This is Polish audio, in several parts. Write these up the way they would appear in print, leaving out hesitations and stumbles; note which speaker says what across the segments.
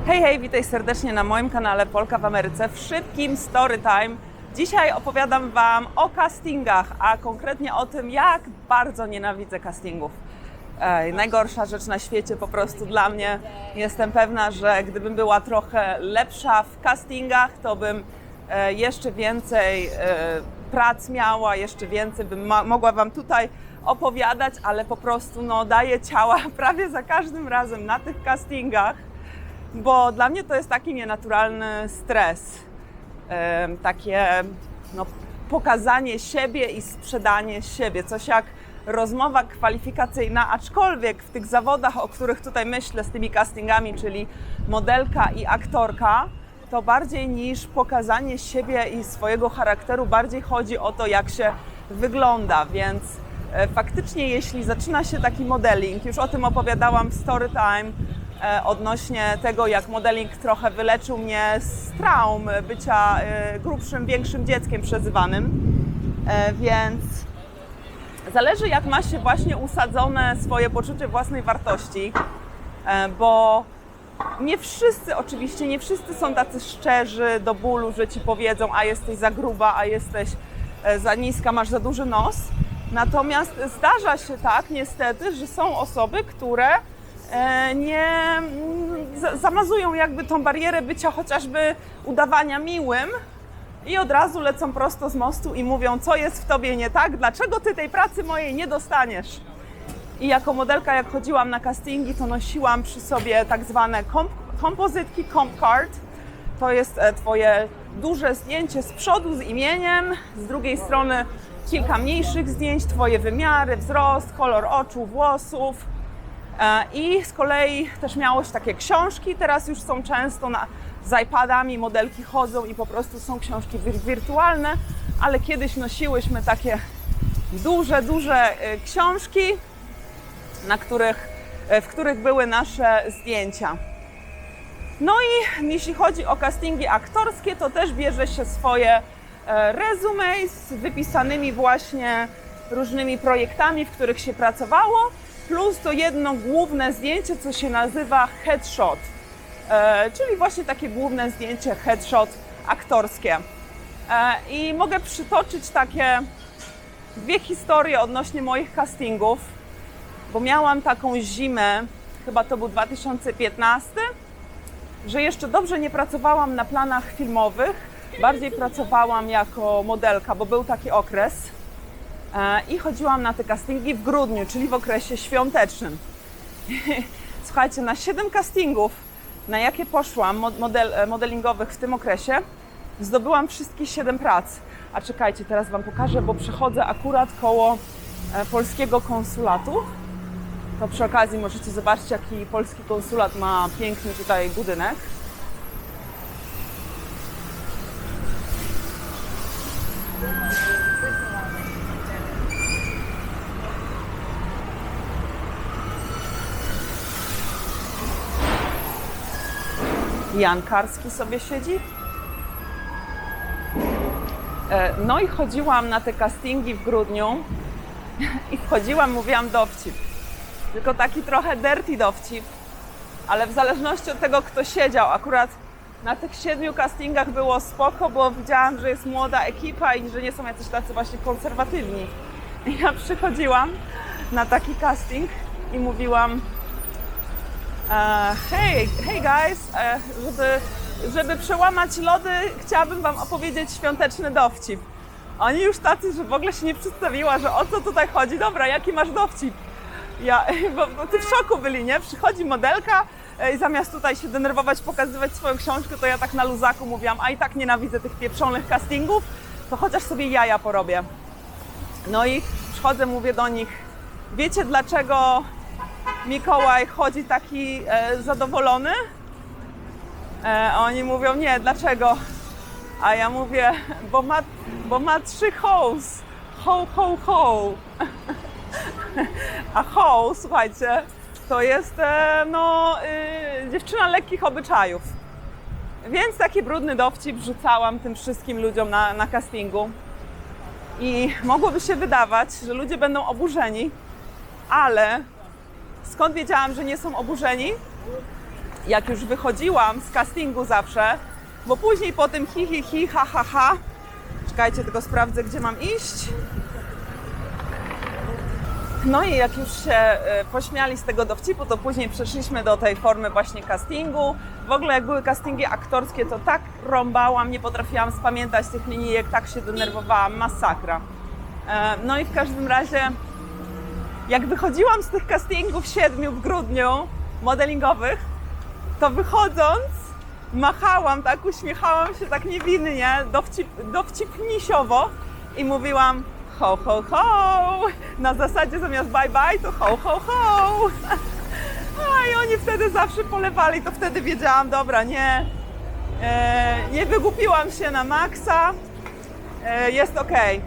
Speaker 1: Hej, hej, witaj serdecznie na moim kanale Polka w Ameryce w szybkim story time. Dzisiaj opowiadam Wam o castingach, a konkretnie o tym, jak bardzo nienawidzę castingów. Najgorsza rzecz na świecie po prostu dla mnie. Jestem pewna, że gdybym była trochę lepsza w castingach, to bym jeszcze więcej prac miała, jeszcze więcej bym mogła Wam tutaj opowiadać, ale po prostu daję ciała prawie za każdym razem na tych castingach, bo dla mnie to jest taki nienaturalny stres, takie pokazanie siebie i sprzedanie siebie, coś jak rozmowa kwalifikacyjna, aczkolwiek w tych zawodach, o których tutaj myślę z tymi castingami, czyli modelka i aktorka, to bardziej niż pokazanie siebie i swojego charakteru, bardziej chodzi o to, jak się wygląda, więc faktycznie jeśli zaczyna się taki modeling, już o tym opowiadałam w story time, odnośnie tego, jak modeling trochę wyleczył mnie z traum bycia grubszym, większym dzieckiem przezywanym, więc zależy, jak ma się właśnie usadzone swoje poczucie własnej wartości, bo nie wszyscy, oczywiście nie wszyscy są tacy szczerzy do bólu, że Ci powiedzą, a jesteś za gruba, a jesteś za niska, masz za duży nos. Natomiast zdarza się tak niestety, że są osoby, które nie zamazują jakby tą barierę bycia chociażby udawania miłym i od razu lecą prosto z mostu i mówią, co jest w tobie nie tak, dlaczego ty tej pracy mojej nie dostaniesz. I jako modelka, jak chodziłam na castingi, to nosiłam przy sobie tak zwane kompozytki, comp card. To jest twoje duże zdjęcie z przodu z imieniem, z drugiej strony kilka mniejszych zdjęć, twoje wymiary, wzrost, kolor oczu, włosów. I z kolei też miałoś takie książki, teraz już są często z iPadami, modelki chodzą i po prostu są książki wirtualne, ale kiedyś nosiłyśmy takie duże książki, w których były nasze zdjęcia. No i jeśli chodzi o castingi aktorskie, to też bierze się swoje resume z wypisanymi właśnie różnymi projektami, w których się pracowało, plus to jedno główne zdjęcie, co się nazywa headshot, czyli właśnie takie główne zdjęcie headshot aktorskie. I mogę przytoczyć takie dwie historie odnośnie moich castingów, bo miałam taką zimę, chyba to był 2015, że jeszcze dobrze nie pracowałam na planach filmowych, bardziej pracowałam jako modelka, bo był taki okres. I chodziłam na te castingi w grudniu, czyli w okresie świątecznym. Słuchajcie, na 7 castingów, na jakie poszłam modelingowych w tym okresie, zdobyłam wszystkie 7 prac. A czekajcie, teraz Wam pokażę, bo przechodzę akurat koło polskiego konsulatu. To przy okazji możecie zobaczyć, jaki polski konsulat ma piękny tutaj budynek. Jan Karski sobie siedzi. No i chodziłam na te castingi w grudniu i wchodziłam, mówiłam dowcip. Tylko taki trochę dirty dowcip, ale w zależności od tego, kto siedział. Akurat na tych 7 castingach było spoko, bo widziałam, że jest młoda ekipa i że nie są jacyś tacy właśnie konserwatywni. I ja przychodziłam na taki casting i mówiłam hey guys, żeby przełamać lody, chciałabym Wam opowiedzieć świąteczny dowcip. Oni już tacy, że w ogóle się nie przedstawiła, że o co tutaj chodzi. Dobra, jaki masz dowcip? Bo ty w szoku byli, nie? Przychodzi modelka i zamiast tutaj się denerwować, pokazywać swoją książkę, to ja tak na luzaku mówiłam, a i tak nienawidzę tych pieprzonych castingów, to chociaż sobie jaja porobię. No i przychodzę, mówię do nich, wiecie dlaczego Mikołaj chodzi taki zadowolony? Oni mówią, nie, dlaczego? A ja mówię, bo ma 3 hoes. Ho, ho, ho. A ho, słuchajcie, to jest dziewczyna lekkich obyczajów. Więc taki brudny dowcip rzucałam tym wszystkim ludziom na castingu. I mogłoby się wydawać, że ludzie będą oburzeni, ale skąd wiedziałam, że nie są oburzeni? jak już wychodziłam z castingu zawsze, bo później po tym hi, ha, ha, ha. Czekajcie, tylko sprawdzę, gdzie mam iść. No i jak już się pośmiali z tego dowcipu, to później przeszliśmy do tej formy właśnie castingu. W ogóle jak były castingi aktorskie, to tak rąbałam, nie potrafiłam spamiętać tych linijek, tak się denerwowałam, masakra. No i w każdym razie, jak wychodziłam z tych castingów 7 w grudniu modelingowych, to wychodząc machałam, tak uśmiechałam się tak niewinnie, dowcipnisiowo i mówiłam ho, ho, ho, na zasadzie zamiast bye, bye to ho, ho, ho. A i oni wtedy zawsze polewali, to wtedy wiedziałam, dobra, nie wygłupiłam się na maksa, jest okej.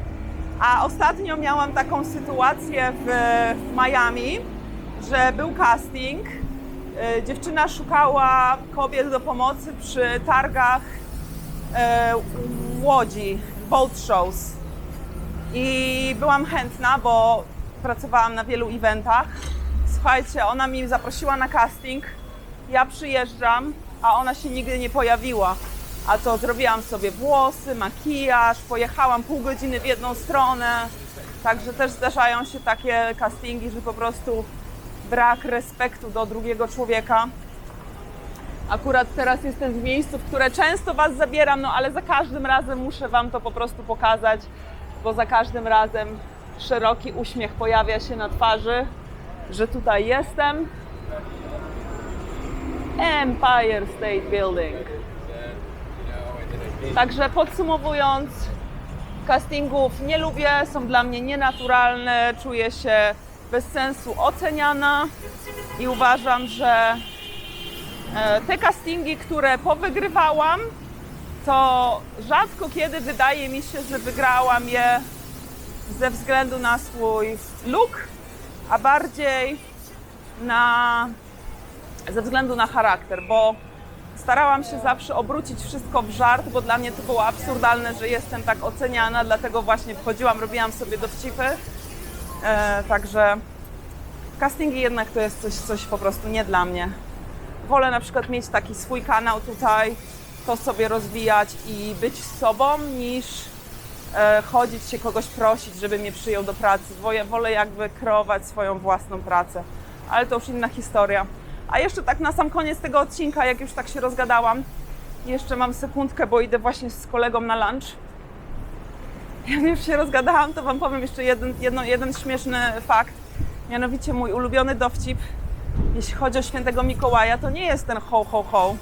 Speaker 1: A ostatnio miałam taką sytuację w Miami, że był casting, dziewczyna szukała kobiet do pomocy przy targach Łodzi, boat shows. I byłam chętna, bo pracowałam na wielu eventach. Słuchajcie, ona mi zaprosiła na casting, ja przyjeżdżam, a ona się nigdy nie pojawiła. A to zrobiłam sobie włosy, makijaż, pojechałam pół godziny w jedną stronę. Także też zdarzają się takie castingi, że po prostu brak respektu do drugiego człowieka. Akurat teraz jestem w miejscu, w które często Was zabieram, no ale za każdym razem muszę Wam to po prostu pokazać, bo za każdym razem szeroki uśmiech pojawia się na twarzy, że tutaj jestem. Empire State Building. Także podsumowując, castingów nie lubię, są dla mnie nienaturalne, czuję się bez sensu oceniana i uważam, że te castingi, które powygrywałam, to rzadko kiedy wydaje mi się, że wygrałam je ze względu na swój look, a bardziej ze względu na charakter, bo starałam się zawsze obrócić wszystko w żart, bo dla mnie to było absurdalne, że jestem tak oceniana, dlatego właśnie wchodziłam, robiłam sobie dowcipy. Także castingi jednak to jest coś po prostu nie dla mnie. Wolę na przykład mieć taki swój kanał tutaj, to sobie rozwijać i być sobą, niż chodzić się kogoś prosić, żeby mnie przyjął do pracy. Wolę jakby kreować swoją własną pracę, ale to już inna historia. A jeszcze tak na sam koniec tego odcinka, jak już tak się rozgadałam, jeszcze mam sekundkę, bo idę właśnie z kolegą na lunch. Jak już się rozgadałam, to Wam powiem jeszcze jeden śmieszny fakt. Mianowicie mój ulubiony dowcip, jeśli chodzi o świętego Mikołaja, to nie jest ten ho, ho, ho.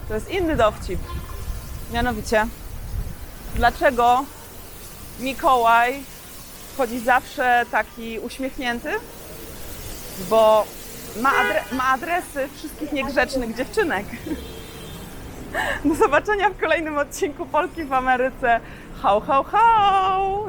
Speaker 1: To jest inny dowcip. Mianowicie, dlaczego Mikołaj chodzi zawsze taki uśmiechnięty? Bo ma adresy wszystkich niegrzecznych dziewczynek. Do zobaczenia w kolejnym odcinku Polki w Ameryce. Ho, ho, ho!